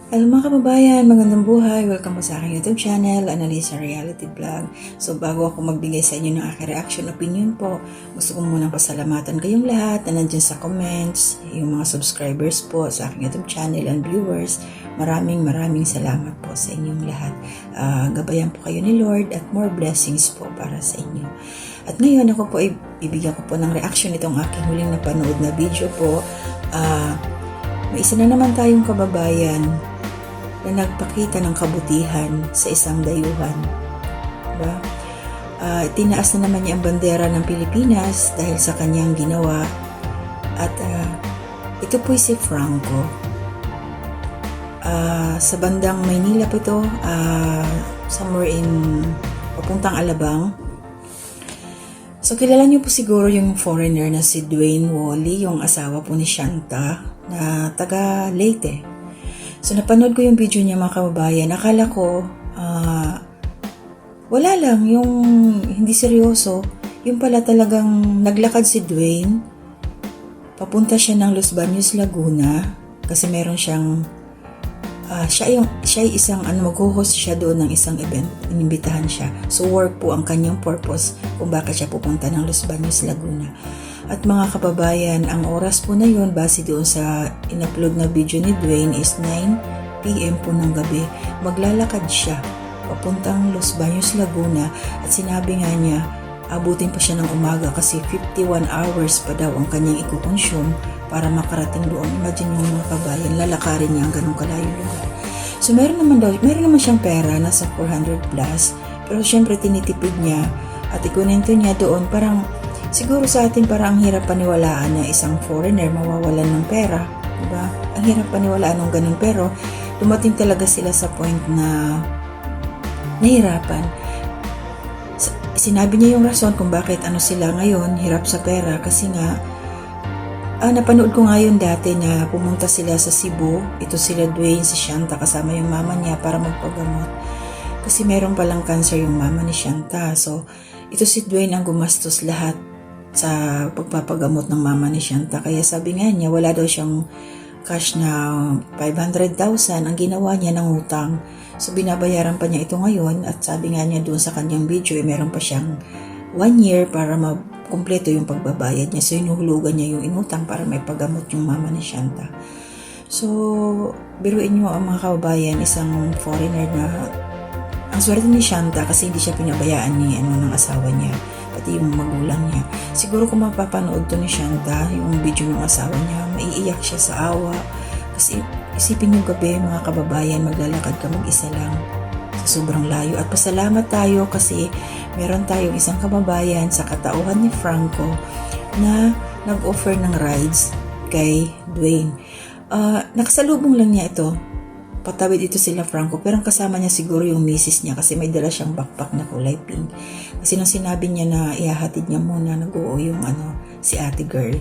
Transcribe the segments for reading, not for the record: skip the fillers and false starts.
Hello mga kababayan, magandang buhay. Welcome po sa aking YouTube channel, Annalisa Reality Vlog. So bago ako magbigay sa inyo ng aking reaction opinion po, gusto ko munang pasalamatan kayong lahat na nandiyan sa comments, yung mga subscribers po sa aking YouTube channel and viewers. Maraming salamat po sa inyong lahat. Gabayan po kayo ni Lord at more blessings po para sa inyo. At ngayon ako po ay ibigyan ko po ng reaction itong aking huling napanood na video po. May isa na naman tayong kababayan na nagpakita ng kabutihan sa isang dayuhan. Diba? Tinaas na naman niya ang bandera ng Pilipinas dahil sa kanyang ginawa. At ito po si Franco. Sa bandang Maynila po ito, somewhere in papuntang Alabang. So kilala niyo po siguro yung foreigner na si Dwayne Wally, yung asawa po ni Shanta na taga Leyte. So napanood ko yung video niya mga kababayan. Akala ko wala lang, yung hindi seryoso. Yung pala talagang naglakad si Dwayne. Papunta siya ng Los Baños, Laguna kasi meron siyang siya ay isang mag-host siya doon ng isang event. Inimbitahan siya. So work po ang kanyang purpose kung bakit siya pupunta ng Los Baños, Laguna. At mga kababayan, ang oras po na yun, base doon sa in-upload na video ni Dwayne is 9 PM po ng gabi. Maglalakad siya papuntang Los Baños, Laguna at sinabi nga niya, abutin pa siya ng umaga kasi 51 hours pa daw ang kanyang ikukonsume para makarating doon. Imagine yung mga kabayan, lalakarin niya ang ganong kalayong lugar. So meron naman siyang pera, nasa 400 plus, pero syempre tinitipid niya at ikunento niya doon parang siguro sa atin parang ang hirap paniwalaan na isang foreigner mawawalan ng pera, diba? Ang hirap paniwalaan ng ganun, pero dumating talaga sila sa point na nahirapan. Sinabi niya yung rason kung bakit sila ngayon hirap sa pera kasi nga napanood ko nga yun dati na pumunta sila sa Cebu. Ito sila Dwayne, si Shanta kasama yung mama niya para magpagamot kasi meron palang cancer yung mama ni Shanta. So ito si Dwayne ang gumastos lahat sa pagpapagamot ng mama ni Shanta. Kaya sabi nga niya, wala daw siyang cash na 500,000. Ang ginawa niya ng utang. So binabayaran pa niya ito ngayon at sabi nga niya doon sa kanyang video, meron pa siyang 1 year para makumpleto yung pagbabayad niya. So inuhulugan niya yung inutang para may pagamot yung mama ni Shanta. So biruin niyo ang mga kababayan, isang foreigner na ang swerte ni Shanta kasi hindi siya pinabayaan ng asawa niya, pati yung magulang niya. Siguro kung mapapanood to ni Shanta, yung video ng asawa niya, maiiyak siya sa awa. Kasi isipin yung gabi mga kababayan, maglalakad ka mag-isa lang sa sobrang layo. At pasalamat tayo kasi meron tayong isang kababayan sa katauhan ni Franco na nag-offer ng rides kay Dwayne. Nakasalubong lang niya ito. Patawid ito sila Franco, pero kasama niya siguro yung misis niya kasi may dala siyang backpack na kulay pink. Kasi nung sinabi niya na ihahatid niya muna, nag-oo yung si ate girl.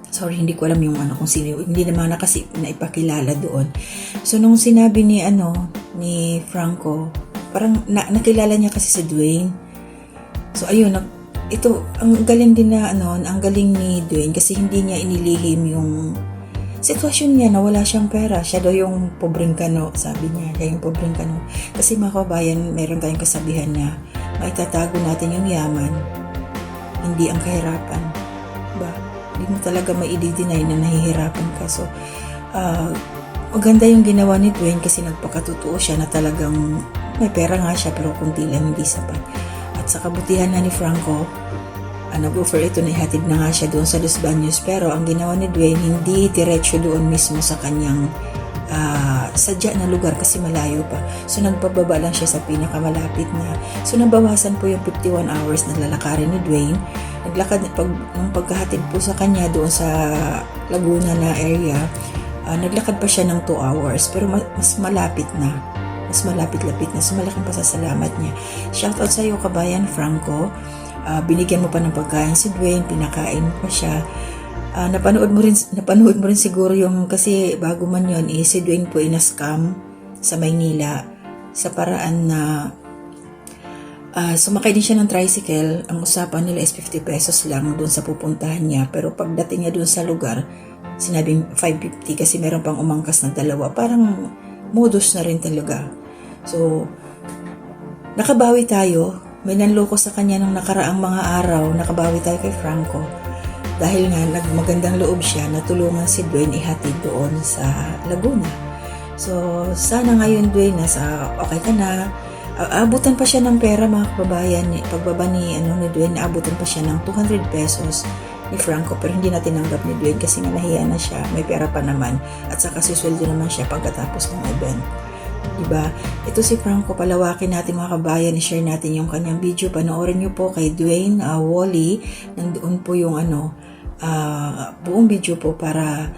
Sorry, hindi ko alam yung kung sino, hindi naman na kasi naipakilala doon. So nung sinabi ni Franco, parang nakilala niya kasi si Dwayne. So ayun, ito ang galing din na ang galing ni Dwayne kasi hindi niya inilihim yung sitwasyon niya na wala siyang pera. Siya daw yung pobreng kano, sabi niya. Siya yung pobreng kano. Kasi mga kabayan, meron tayong kasabihan na maitatago natin yung yaman, hindi ang kahirapan. Diba? Hindi mo talaga maididinay na nahihirapan ka. So, maganda yung ginawa ni Dwayne kasi nagpakatotoo siya na talagang may pera nga siya pero kunti lang, hindi sapat. At sa kabutihan na ni Franco, nag-offer ito na ihatid na nga siya doon sa Los Baños, pero ang ginawa ni Dwayne hindi diretso doon mismo sa kanyang sadya na lugar kasi malayo pa. So nagpababa lang siya sa pinakamalapit na. So nabawasan po yung 51 hours na lalakarin ni Dwayne. Naglakad nung pagkahatid po sa kanya doon sa Laguna na area, naglakad pa siya ng 2 hours pero mas malapit na. Mas malapit-lapit na. So malaking pasasalamat niya. Shoutout sa iyo kabayan Franco. Binigyan mo pa ng pagkain si Dwayne, pinakain mo pa siya. Napanood mo rin siguro yung, kasi bago man yun, si Dwayne po ina-scam sa Maynila sa paraan na sumakay din siya ng tricycle. Ang usapan nila is 50 pesos lang doon sa pupuntahan niya, pero pagdating niya doon sa lugar, sinabing 550 kasi meron pang umangkas na dalawa. Parang modus na rin talaga. So, nakabawi tayo. May nanloko sa kanya nung nakaraang mga araw, nakabawi tayo kay Franco. Dahil nga nagmagandang loob siya na tulungan si Dwayne ihatid doon sa Laguna. So, sana ngayon Dwayne, okay ka na. Abutan pa siya ng pera mga kababayan. Pagbaba ni Dwayne, abutan pa siya ng 200 pesos ni Franco, pero hindi na tinanggap ni Dwayne kasi nga nahiya na siya. May pera pa naman at saka susweldo naman siya pagkatapos ng event. Diba? Ito si Franco, palawakin natin mga kabayan, i-share natin yung kanyang video. Panoorin niyo po kay Dwayne Wally, nandoon po yung buong video po para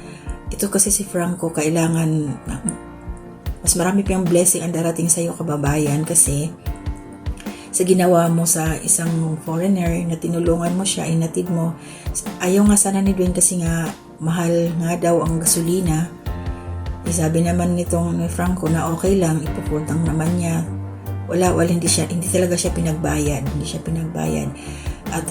ito kasi si Franco kailangan mas marami pang blessing ang darating sa iyo kababayan kasi sa ginawa mo sa isang foreigner na tinulungan mo siya, inatid mo. Ayaw nga sana ni Dwayne kasi nga mahal nga daw ang gasolina. Sabi naman nitong Franco na okay lang, ipupuntang naman niya. Hindi talaga siya pinagbayad. At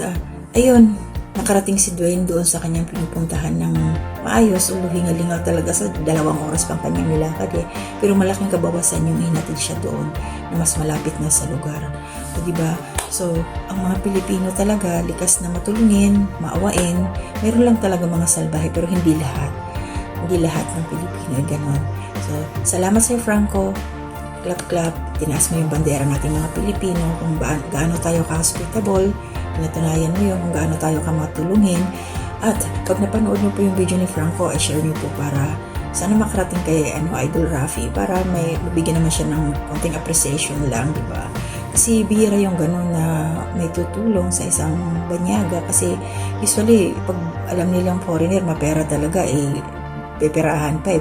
ayun, nakarating si Dwayne doon sa kanyang pinupuntahan ng maayos. Hingal-hingal talaga sa 2 oras pang kanyang nilakad Pero malaking kabawasan yung hinatid siya doon na mas malapit na sa lugar. Diba? So, ang mga Pilipino talaga, likas na matulungin, maawain. Meron lang talaga mga salbahe pero hindi lahat. Hindi lahat ng Pilipino ay ganon. So, salamat sa Franco. Clap. Tinaas mo yung bandera nating mga Pilipino kung gaano tayo ka-hospitable. Pinatunayan mo yung kung gaano tayo ka matulungin. At pag napanood mo po yung video ni Franco, ay share niyo po para sana makarating kay Idol Rafi para may mabigyan naman siya ng konting appreciation lang, di ba? Kasi bihira yung gano'n na may tutulong sa isang banyaga kasi usually pag alam nilang foreigner, mapera talaga peperahan pa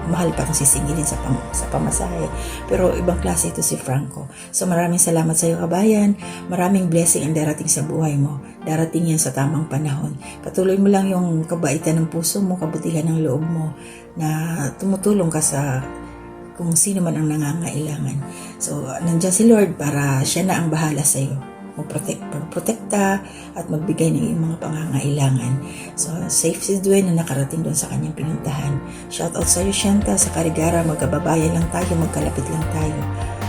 mahal pa kung sisingilin sa pamasahe. Pero ibang klase ito si Franco. So maraming salamat sa iyo kabayan. Maraming blessing ang darating sa buhay mo. Darating yan sa tamang panahon. Patuloy mo lang yung kabaitan ng puso mo, kabutihan ng loob mo na tumutulong ka sa kung sino man ang nangangailangan. So nandiyan si Lord para siya na ang bahala sa iyo. Magprotekta at magbigay ng iyong mga pangangailangan. So, safe si Dwayne na nakarating doon sa kanyang pinuntahan. Shoutout sa iyo, Shanta, sa Karigara. Magkababayan lang tayo, magkalapit lang tayo.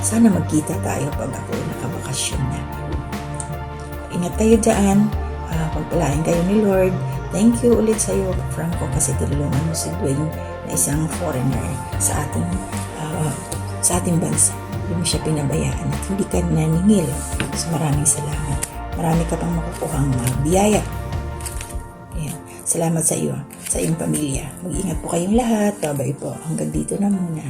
Sana magkita tayo pag ako nakabakasyon na. Ingat kayo dyan. Pagpalain kayo ni Lord. Thank you ulit sa iyo, Franco, kasi tulungan mo si Dwayne na isang foreigner sa ating bansa. Hindi mo siya pinabayaan at hindi ka naningil. So maraming salamat. Marami ka pang makukuhang biyaya. Ayan. Salamat sa iyo, sa iyong pamilya. Mag-ingat po kayong lahat. Babay po. Hanggang dito na muna.